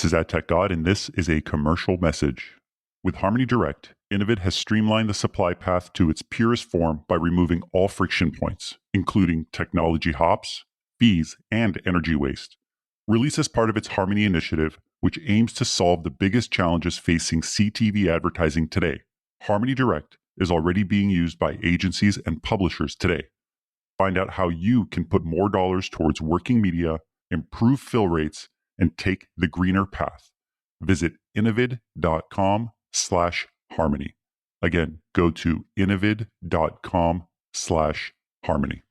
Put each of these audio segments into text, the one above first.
This is AdTechGod, and this is a commercial message. With Harmony Direct, Innovid has streamlined the supply path to its purest form by removing all friction points, including technology hops, fees, and energy waste. Released as part of its Harmony initiative, which aims to solve the biggest challenges facing CTV advertising today, Harmony Direct is already being used by agencies and publishers today. Find out how you can put more dollars towards working media, improve fill rates, and take the greener path. Visit innovid.com/harmony. Again, go to innovid.com/harmony.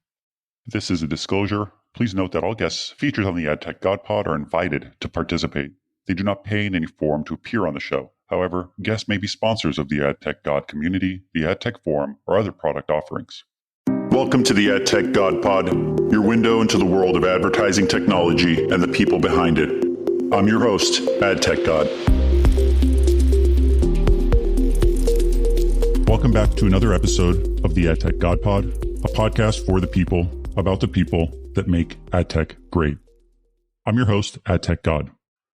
This is a disclosure. Please note that all guests featured on the AdTechGod pod are invited to participate. They do not pay in any form to appear on the show. However, guests may be sponsors of the AdTechGod community, the AdTech forum, or other product offerings. Welcome to the AdTechGod pod, your window into the world of advertising technology and the people behind it. I'm your host, AdTechGod. Welcome back to another episode of the AdTechGod pod, a podcast for the people, about the people that make AdTech great. I'm your host, AdTechGod.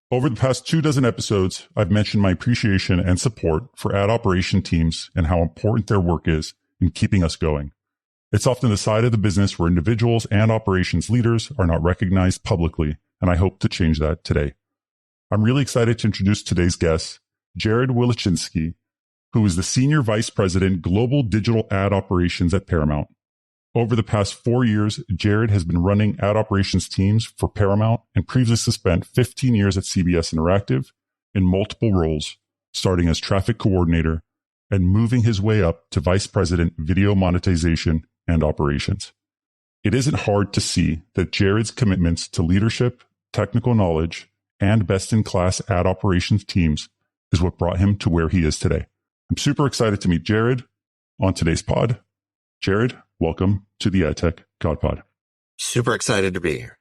Over the past 24 episodes, I've mentioned my appreciation and support for ad operation teams and how important their work is in keeping us going. It's often the side of the business where individuals and operations leaders are not recognized publicly, and I hope to change that today. I'm really excited to introduce today's guest, Jarred Wilichinsky, who is the Senior Vice President, Global Digital Ad Operations at Paramount. Over the past 4 years, Jarred has been running ad operations teams for Paramount and previously spent 15 years at CBS Interactive in multiple roles, starting as traffic coordinator and moving his way up to Vice President, Video Monetization and Operations. It isn't hard to see that Jarred's commitments to leadership, technical knowledge, and best-in-class ad operations teams is what brought him to where he is today. I'm super excited to meet Jarred on today's pod. Jarred, welcome to the AdTechGod pod. Super excited to be here.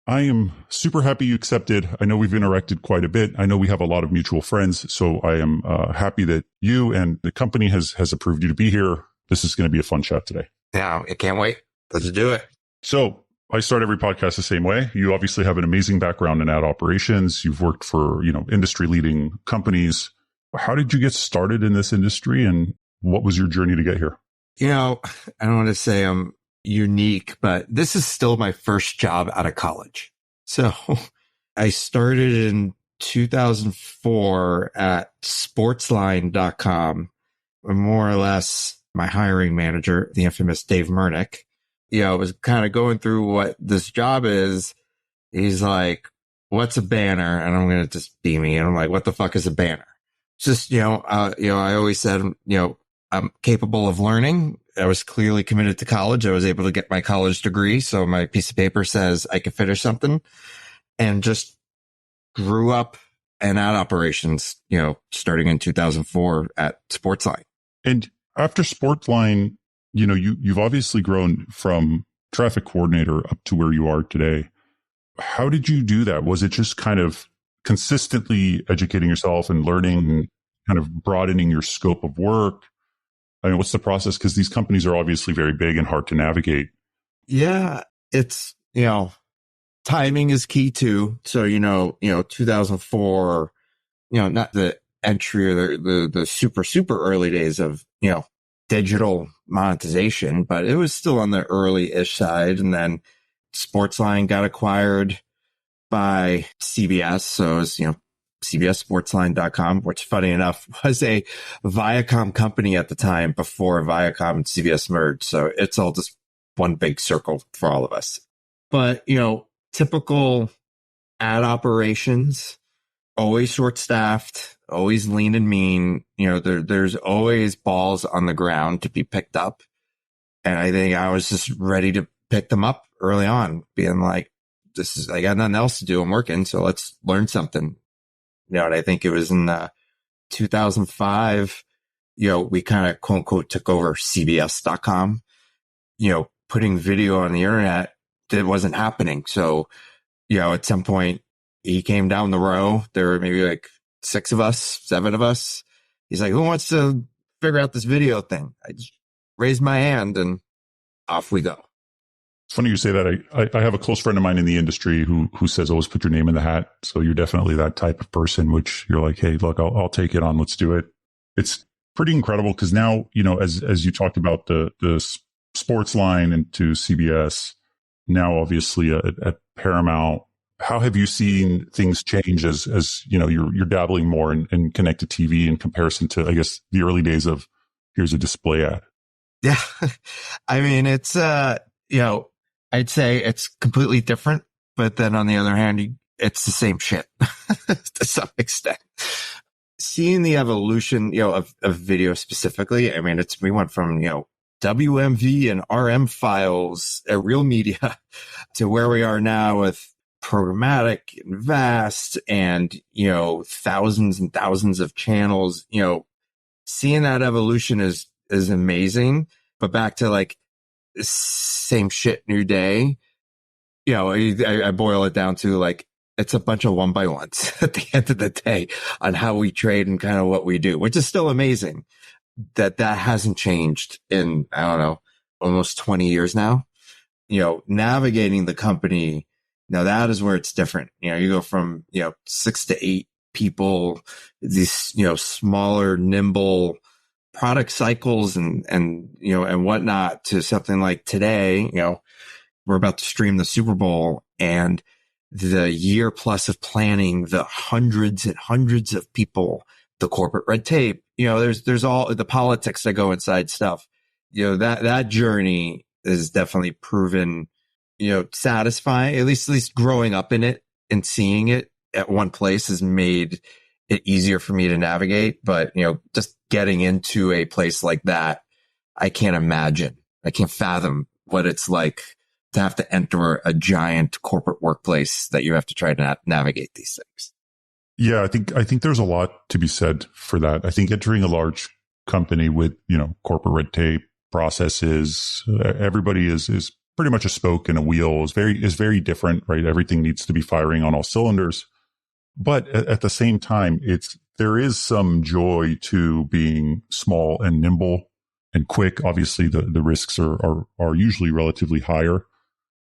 I am super happy you accepted. I know we've interacted quite a bit. I know we have a lot of mutual friends, so I am happy that you and the company has approved you to be here. This is going to be a fun chat today. Yeah, I can't wait. Let's do it. So I start every podcast the same way. You obviously have an amazing background in ad operations. You've worked for, industry leading companies. How did you get started in this industry and what was your journey to get here? I don't want to say I'm unique, but this is still my first job out of college. So I started in 2004 at sportsline.com, more or less my hiring manager, the infamous Dave Murnick, was kind of going through what this job is. He's like, what's a banner? And I'm going to just be me. And I'm like, what the fuck is a banner? It's just, I always said, I'm capable of learning. I was clearly committed to college. I was able to get my college degree. So my piece of paper says I can finish something, and just grew up in ad operations, starting in 2004 at Sportsline. And after Sportsline, you've obviously grown from traffic coordinator up to where you are today. How did you do that? Was it just kind of consistently educating yourself and learning and kind of broadening your scope of work? I mean, what's the process? Because these companies are obviously very big and hard to navigate. Yeah, it's, timing is key too. So, 2004, not the entry or the super early days of, digital monetization, but it was still on the early-ish side. And then Sportsline got acquired by CBS. So it was, CBSSportsline.com, which funny enough was a Viacom company at the time before Viacom and CBS merged. So it's all just one big circle for all of us. But, typical ad operations, always short-staffed, always lean and mean. There's always balls on the ground to be picked up. And I think I was just ready to pick them up early on, being like, I got nothing else to do. I'm working, so let's learn something. And I think it was in 2005, we kind of quote unquote took over CBS.com, putting video on the internet that wasn't happening. So, at some point he came down the row. There were maybe like 7 of us. He's like, who wants to figure out this video thing? I just raised my hand and off we go. It's funny you say that. I have a close friend of mine in the industry who says always put your name in the hat. So you're definitely that type of person, which you're like, hey, look, I'll take it on. Let's do it. It's pretty incredible because now, as you talked about the sports line into CBS, now obviously at Paramount, how have you seen things change as you're dabbling more in connected TV in comparison to, I guess, the early days of here's a display ad? Yeah. I mean, it's, I'd say it's completely different, but then on the other hand, it's the same shit to some extent. Seeing the evolution, of video specifically, I mean, we went from, WMV and RM files at Real Media to where we are now with programmatic and vast and, thousands and thousands of channels. Seeing that evolution is amazing. But back to like same shit, new day. I boil it down to like, it's a bunch of one by ones at the end of the day on how we trade and kind of what we do, which is still amazing that hasn't changed in, I don't know, almost 20 years now. Navigating the company, now that is where it's different. You go from, 6 to 8 people, these, smaller, nimble product cycles and whatnot to something like today, we're about to stream the Super Bowl and the year plus of planning, the hundreds and hundreds of people, the corporate red tape, there's all the politics that go inside stuff. That journey is definitely proven, satisfying, at least growing up in it and seeing it at one place has made it easier for me to navigate. But, just getting into a place like that, I can't fathom what it's like to have to enter a giant corporate workplace that you have to try to navigate these things. Yeah, I think there's a lot to be said for that. I think entering a large company with, corporate red tape, processes, everybody is pretty much a spoke in a wheel is very different, right? Everything needs to be firing on all cylinders. But at the same time, there is some joy to being small and nimble and quick. Obviously the risks are usually relatively higher.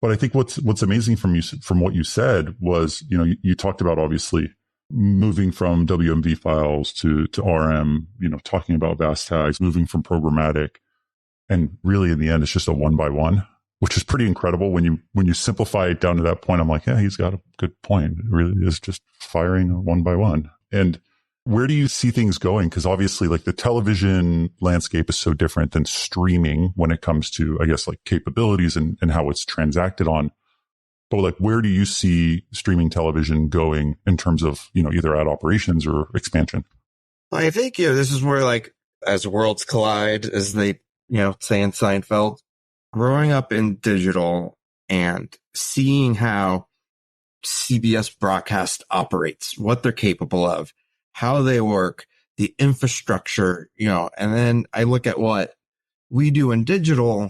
But I think what's amazing from what you said was, you talked about obviously moving from WMV files to RM, talking about vast tags, moving from programmatic. And really in the end, it's just a one by one, which is pretty incredible. When you simplify it down to that point, I'm like, yeah, he's got a good point. It really is just firing one by one. And where do you see things going? Because obviously like the television landscape is so different than streaming when it comes to, I guess, like capabilities and how it's transacted on. But like, where do you see streaming television going in terms of, either ad operations or expansion? I think, this is where like, as worlds collide, as they, say in Seinfeld, growing up in digital and seeing how CBS broadcast operates, what they're capable of, how they work, the infrastructure, and then I look at what we do in digital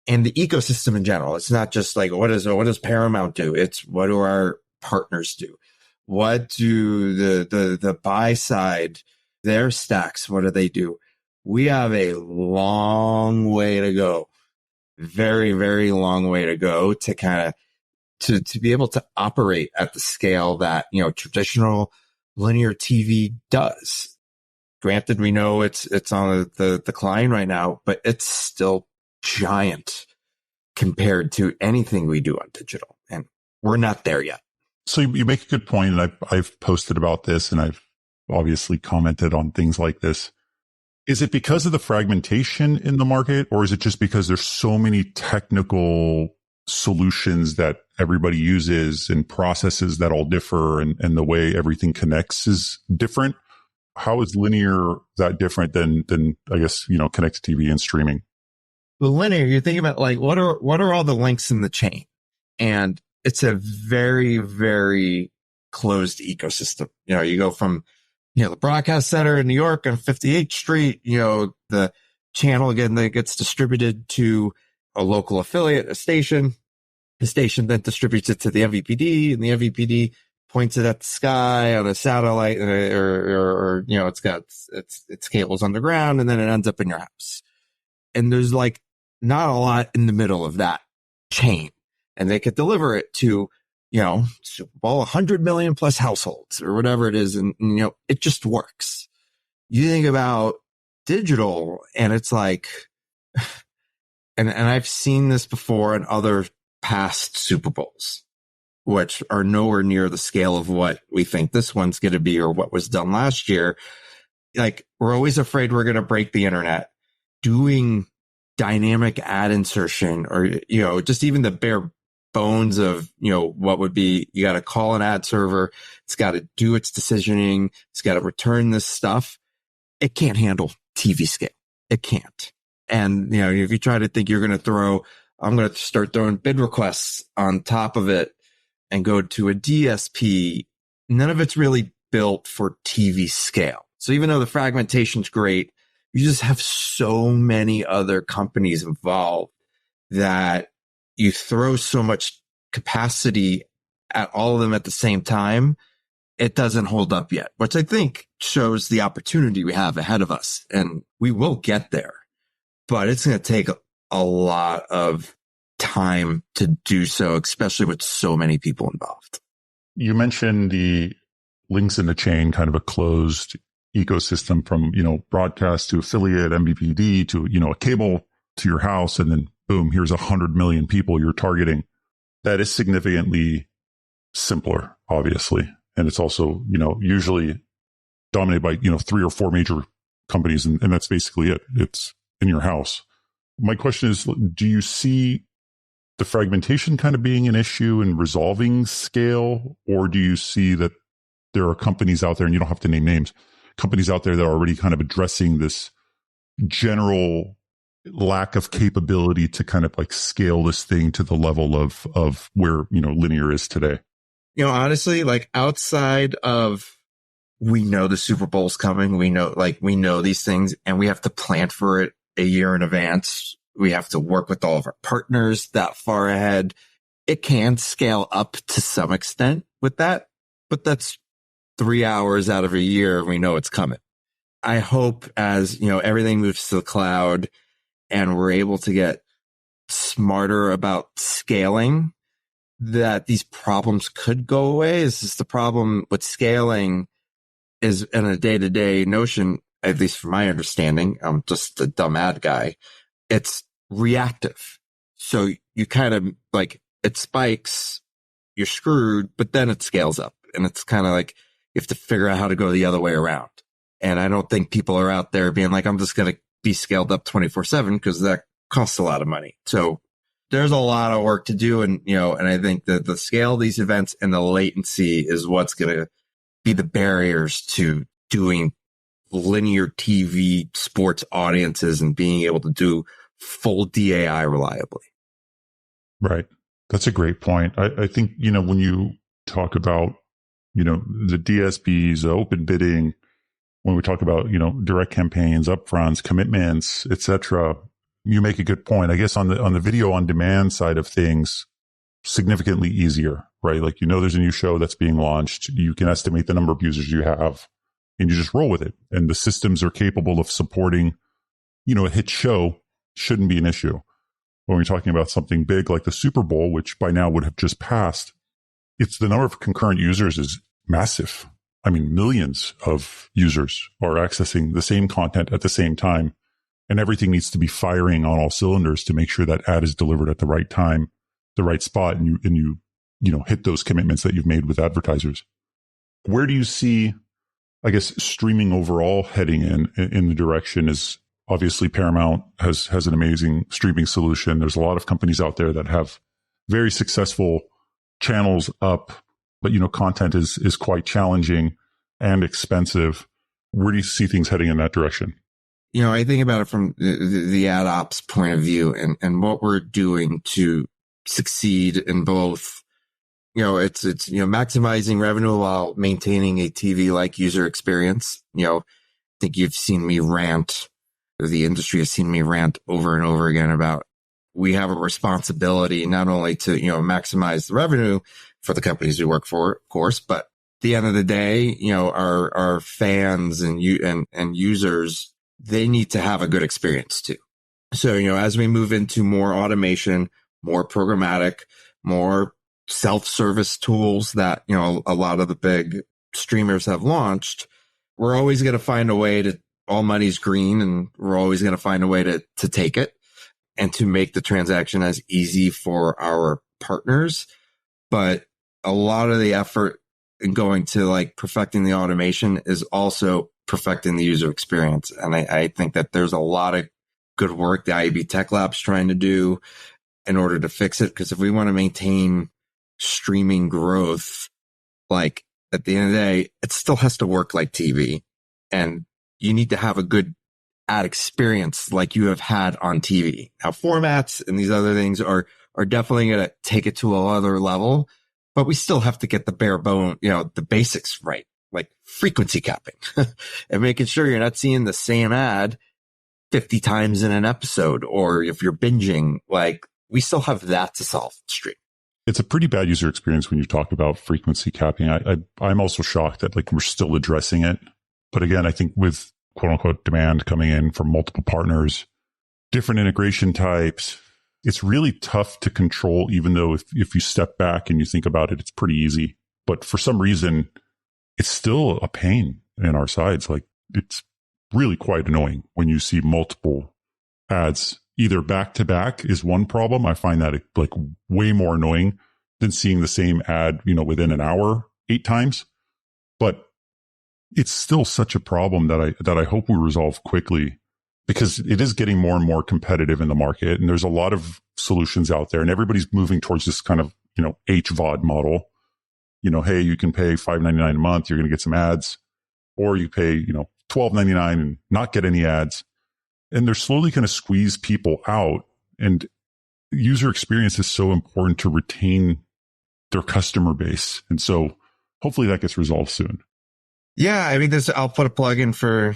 and the ecosystem in general. It's not just like, what does Paramount do? It's what do our partners do? What do the buy side, their stacks, what do they do? We have a long way to go. Very, very long way to go to kind of to be able to operate at the scale that, traditional linear TV does. Granted, we know it's on the decline right now, but it's still giant compared to anything we do on digital. And we're not there yet. So you make a good point, and I've posted about this, and I've obviously commented on things like this. Is it because of the fragmentation in the market, or is it just because there's so many technical solutions that everybody uses and processes that all differ, and the way everything connects is different? How is linear that different than I guess, connected TV and streaming? Well, linear, you're thinking about like, what are all the links in the chain? And it's a very, very closed ecosystem. You go from, the broadcast center in New York on 58th Street, the channel again that gets distributed to a local affiliate, a station. The station then distributes it to the MVPD, and the MVPD points it at the sky on a satellite, or it's got its cables underground, and then it ends up in your house. And there's like not a lot in the middle of that. chain and they could deliver it to, Super Bowl 100 million plus households or whatever it is. And it just works. You think about digital and it's like, and I've seen this before in other past Super Bowls, which are nowhere near the scale of what we think this one's going to be or what was done last year. Like, we're always afraid we're going to break the internet. Doing dynamic ad insertion or, just even the bare bones of, what would be, you got to call an ad server. It's got to do its decisioning. It's got to return this stuff. It can't handle TV scale. It can't. And, if you try to think you're going to I'm going to start throwing bid requests on top of it and go to a DSP, none of it's really built for TV scale. So even though the fragmentation's great, you just have so many other companies involved that you throw so much capacity at all of them at the same time. It doesn't hold up yet, which I think shows the opportunity we have ahead of us. And we will get there, but it's going to take a lot of time to do so, especially with so many people involved. You mentioned the links in the chain, kind of a closed ecosystem from, broadcast to affiliate, MVPD to, a cable to your house. And then boom, here's 100 million people you're targeting. That is significantly simpler, obviously. And it's also, usually dominated by, 3 or 4 major companies. And that's basically it. It's in your house. My question is, do you see the fragmentation kind of being an issue in resolving scale? Or do you see that there are companies out there, and you don't have to name names, companies out there that are already kind of addressing this general lack of capability to kind of like scale this thing to the level of where, linear is today? Honestly, like outside of, we know the Super Bowl's coming. We know these things and we have to plan for it a year in advance. We have to work with all of our partners that far ahead. It can scale up to some extent with that, but that's 3 hours out of a year. We know it's coming. I hope as, everything moves to the cloud and we're able to get smarter about scaling, that these problems could go away. It's just the problem with scaling is in a day-to-day notion, at least from my understanding, I'm just a dumb ad guy. It's reactive. So you kind of like, it spikes, you're screwed, but then it scales up. And it's kind of like, you have to figure out how to go the other way around. And I don't think people are out there being like, I'm just going to be scaled up 24/7 because that costs a lot of money. So there's a lot of work to do. And, and I think that the scale of these events and the latency is what's going to be the barriers to doing linear TV sports audiences and being able to do full DAI reliably. Right. That's a great point. I think, when you talk about, the DSPs, open bidding, when we talk about, direct campaigns, upfronts, commitments, etc., you make a good point. I guess on the video on demand side of things, significantly easier, right? Like, there's a new show that's being launched. You can estimate the number of users you have and you just roll with it. And the systems are capable of supporting, a hit show shouldn't be an issue. When we're talking about something big like the Super Bowl, which by now would have just passed, it's the number of concurrent users is massive. I mean, millions of users are accessing the same content at the same time. And everything needs to be firing on all cylinders to make sure that ad is delivered at the right time, the right spot, and you hit those commitments that you've made with advertisers. Where do you see, I guess, streaming overall heading in the direction? Is obviously Paramount has an amazing streaming solution. There's a lot of companies out there that have very successful channels up, but content is quite challenging and expensive. Where do you see things heading in that direction? I think about it from the ad ops point of view and what we're doing to succeed in both. It's maximizing revenue while maintaining a TV-like user experience. I think you've seen me rant, or the industry has seen me rant over and over again about, we have a responsibility not only to, maximize the revenue for the companies we work for, of course, but at the end of the day, our fans and users, they need to have a good experience too. So, as we move into more automation, more programmatic, more self-service tools that, a lot of the big streamers have launched, we're always going to find a way to, all money's green, and we're always going to find a way to take it and to make the transaction as easy for our partners. But a lot of the effort in going to like perfecting the automation is also perfecting the user experience. And I think that there's a lot of good work the IAB Tech Lab's trying to do in order to fix it. Because if we want to maintain streaming growth, like at the end of the day, it still has to work like TV. And you need to have a good ad experience like you have had on TV. Now, formats and these other things are definitely going to take it to another level, but we still have to get the bare bone, the basics right, like frequency capping and making sure you're not seeing the same ad 50 times in an episode, or if you're binging, like we still have that to solve stream. It's a pretty bad user experience when you talk about frequency capping. I'm also shocked that like we're still addressing it. But again, I think with quote unquote demand coming in from multiple partners, different integration types, it's really tough to control, even though if you step back and you think about it, it's pretty easy. But for some reason, it's still a pain in our sides. Like it's really quite annoying when you see multiple ads either back to back is one problem. I find that like way more annoying than seeing the same ad, within an hour 8 times. But it's still such a problem that I hope we resolve quickly, because it is getting more and more competitive in the market. And there's a lot of solutions out there, and everybody's moving towards this kind of, HVOD model. Hey, you can pay $5.99 a month. You're going to get some ads, or you pay, $12.99 and not get any ads. And they're slowly going to squeeze people out. And user experience is so important to retain their customer base. And so hopefully that gets resolved soon. Yeah, I mean, I'll put a plug in for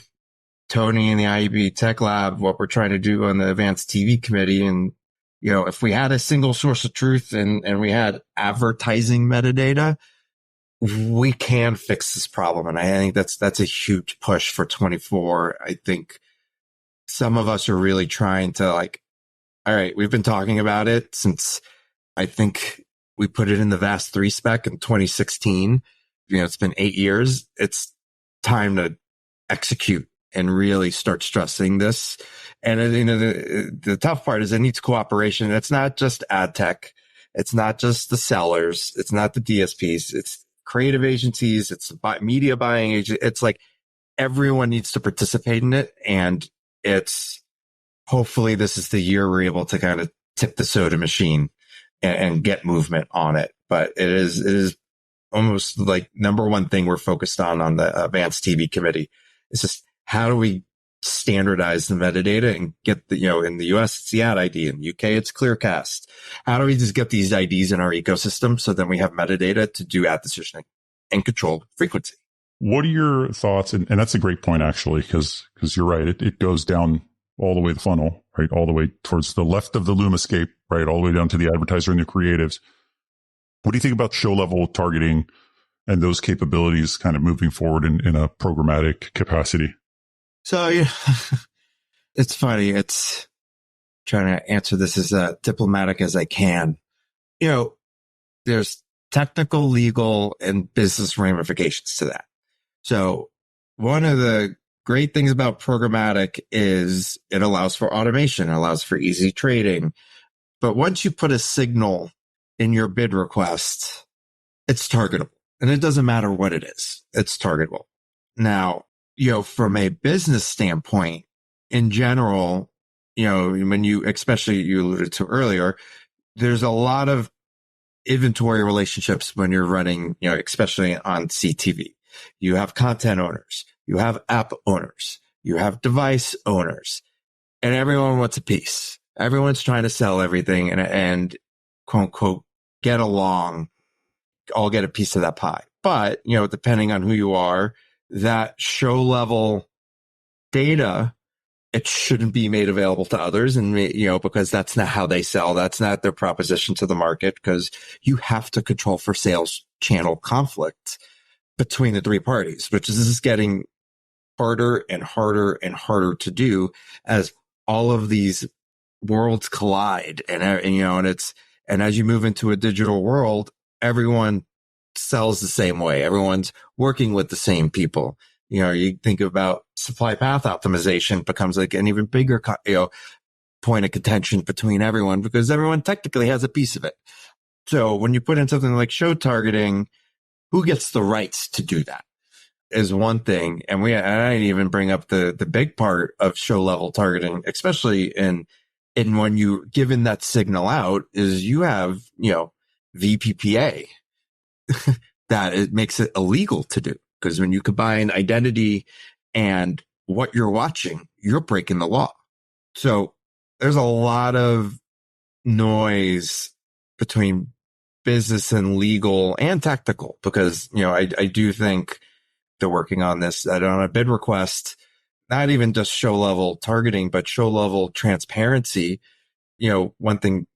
Tony and the IAB Tech Lab, what we're trying to do on the Advanced TV Committee. And, if we had a single source of truth and we had advertising metadata, we can fix this problem. And I think that's a huge push for 24. I think some of us are really trying to like, all right, we've been talking about it since I think we put it in the VAST 3 spec in 2016. It's been 8 years. It's time to execute and really start stressing this. And, the tough part is it needs cooperation. It's not just ad tech. It's not just the sellers. It's not the DSPs. It's creative agencies. It's media buying agents. It's like everyone needs to participate in it. And it's hopefully this is the year we're able to kind of tip the soda machine and get movement on it. But it is almost like number one thing we're focused on the Advanced TV Committee. It's just how do we standardize the metadata and get in the US, it's the ad ID. In the UK, it's Clearcast. How do we just get these IDs in our ecosystem so then we have metadata to do ad decisioning and control frequency? What are your thoughts? And that's a great point, actually, because you're right. It goes down all the way the funnel, right? All the way towards the left of the Lumascape, right? All the way down to the advertiser and the creatives. What do you think about show level targeting and those capabilities kind of moving forward in a programmatic capacity? So, it's funny. It's trying to answer this as diplomatic as I can. There's technical, legal, and business ramifications to that. So one of the great things about programmatic is it allows for automation, it allows for easy trading. But once you put a signal in your bid request, it's targetable. And it doesn't matter what it is. It's targetable. Now, from a business standpoint, in general, when especially you alluded to earlier, there's a lot of inventory relationships when you're running, especially on CTV. You have content owners, you have app owners, you have device owners, and everyone wants a piece. Everyone's trying to sell everything and quote unquote, get along, all get a piece of that pie. But, depending on who you are, that show level data, it shouldn't be made available to others. And, because that's not how they sell. That's not their proposition to the market, because you have to control for sales channel conflict between the three parties, which is getting harder and harder and harder to do as all of these worlds collide and as you move into a digital world, everyone sells the same way. Everyone's working with the same people. You think about supply path optimization becomes like an even bigger, point of contention between everyone because everyone technically has a piece of it. So when you put in something like show targeting, who gets the rights to do that is one thing. And I didn't even bring up the big part of show level targeting, especially in when you given that signal out is you have, VPPA that it makes it illegal to do. Because when you combine identity and what you're watching, you're breaking the law. So there's a lot of noise between business and legal and technical because, I do think they're working on this on a bid request, not even just show level targeting, but show level transparency. One thing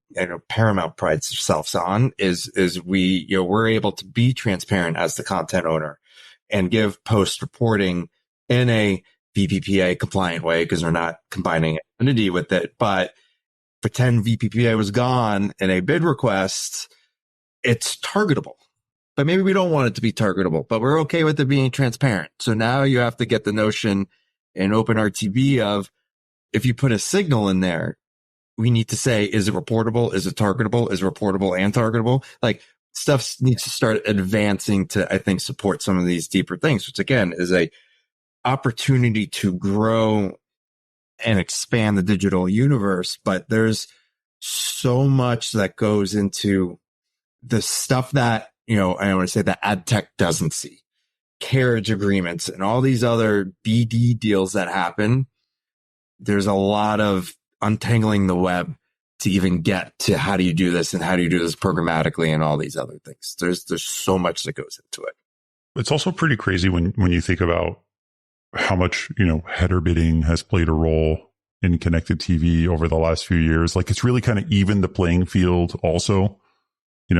Paramount prides themselves on is we're able to be transparent as the content owner and give post reporting in a VPPA compliant way because we're not combining identity with it. But pretend VPPA was gone in a bid request, it's targetable. But maybe we don't want it to be targetable, but we're okay with it being transparent. So now you have to get the notion in OpenRTB of if you put a signal in there, we need to say, is it reportable? Is it targetable? Is it reportable and targetable? Like stuff needs to start advancing to, I think, support some of these deeper things, which again is a opportunity to grow and expand the digital universe. But there's so much that goes into the stuff that, I want to say that ad tech doesn't see. Carriage agreements and all these other BD deals that happen. There's a lot of untangling the web to even get to how do you do this and how do you do this programmatically and all these other things. There's so much that goes into it. It's also pretty crazy when you think about how much, header bidding has played a role in connected TV over the last few years. Like it's really kind of evened the playing field also.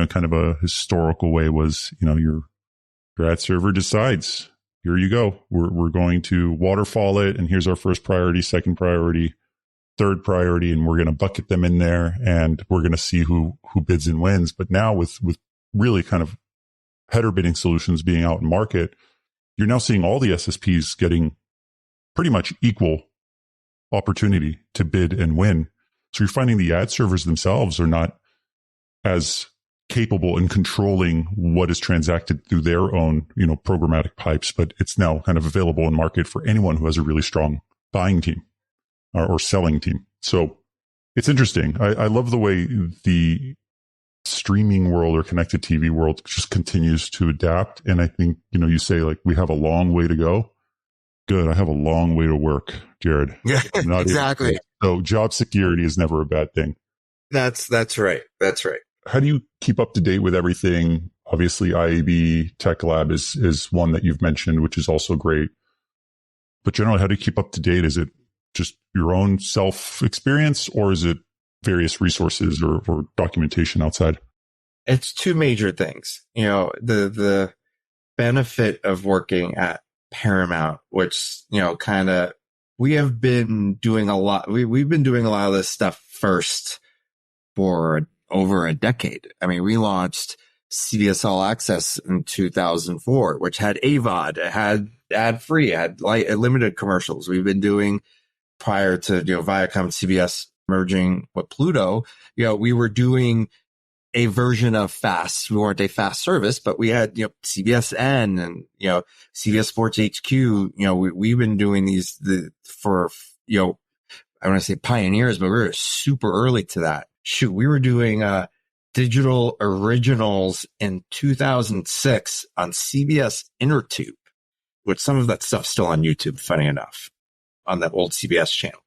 Kind of a historical way was, your ad server decides, here you go. We're going to waterfall it. And here's our first priority, second priority, third priority. And we're going to bucket them in there and we're going to see who bids and wins. But now with really kind of header bidding solutions being out in market, you're now seeing all the SSPs getting pretty much equal opportunity to bid and win. So you're finding the ad servers themselves are not as capable in controlling what is transacted through their own, programmatic pipes, but it's now kind of available in market for anyone who has a really strong buying team or selling team. So it's interesting. I love the way the streaming world or connected TV world just continues to adapt. And I think, you say like, we have a long way to go. Good. I have a long way to work, Jarred. Yeah, exactly. So job security is never a bad thing. That's right. That's right. How do you keep up to date with everything? Obviously, IAB Tech Lab is one that you've mentioned, which is also great. But generally, how do you keep up to date? Is it just your own self experience or is it various resources or documentation outside? It's two major things. The benefit of working at Paramount, which, we have been doing a lot. We've been doing a lot of this stuff first for over a decade. I mean, we launched CBS All Access in 2004, which had AVOD, it had ad free, had limited commercials. We've been doing prior to, Viacom CBS merging with Pluto, we were doing a version of FAST. We weren't a FAST service, but we had, CBSN and, CBS Sports HQ. We've been doing these for, I want to say pioneers, but we were super early to that. Shoot, we were doing digital originals in 2006 on CBS InterTube, which some of that stuff's still on YouTube, funny enough, on that old CBS channel.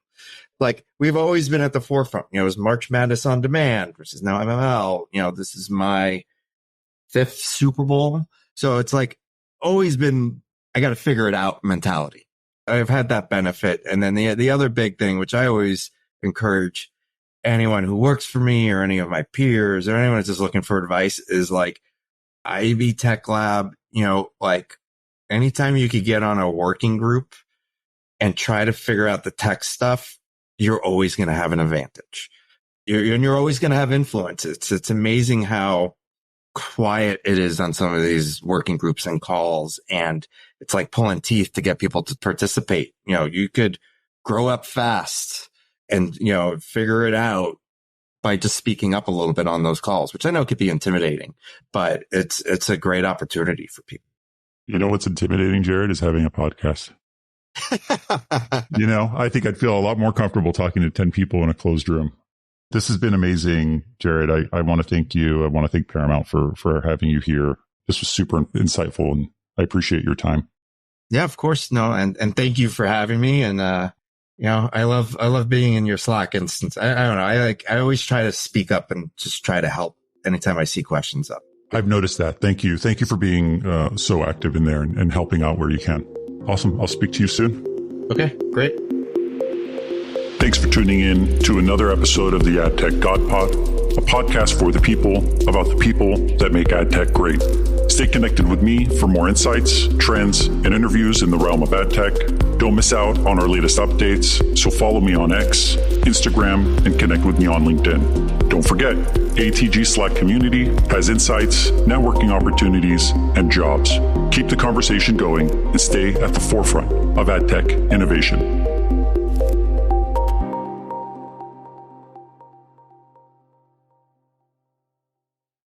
Like, we've always been at the forefront. It was March Madness on Demand versus now MML. This is my 5th Super Bowl. So it's like always been, I got to figure it out mentality. I've had that benefit. And then the other big thing, which I always encourage anyone who works for me or any of my peers or anyone that's just looking for advice is like IAB Tech Lab, like anytime you could get on a working group and try to figure out the tech stuff, you're always going to have an advantage. You're always going to have influence. It's amazing how quiet it is on some of these working groups and calls. And it's like pulling teeth to get people to participate. You could grow up fast and, figure it out by just speaking up a little bit on those calls, which I know could be intimidating, but it's a great opportunity for people. You know what's intimidating, Jarred, is having a podcast. I think I'd feel a lot more comfortable talking to 10 people in a closed room. This has been amazing, Jarred. I want to thank you. I want to thank Paramount for having you here. This was super insightful, and I appreciate your time. Yeah, of course. No, and thank you for having me. And I love being in your Slack instance. I don't know. I always try to speak up and just try to help anytime I see questions up. I've noticed that. Thank you. Thank you for being so active in there and helping out where you can. Awesome. I'll speak to you soon. Okay, great. Thanks for tuning in to another episode of the AdTechGod Pod, a podcast for the people about the people that make AdTech great. Stay connected with me for more insights, trends, and interviews in the realm of AdTech. Don't miss out on our latest updates, so follow me on X, Instagram, and connect with me on LinkedIn. Don't forget, ATG Slack community has insights, networking opportunities, and jobs. Keep the conversation going and stay at the forefront of AdTech innovation.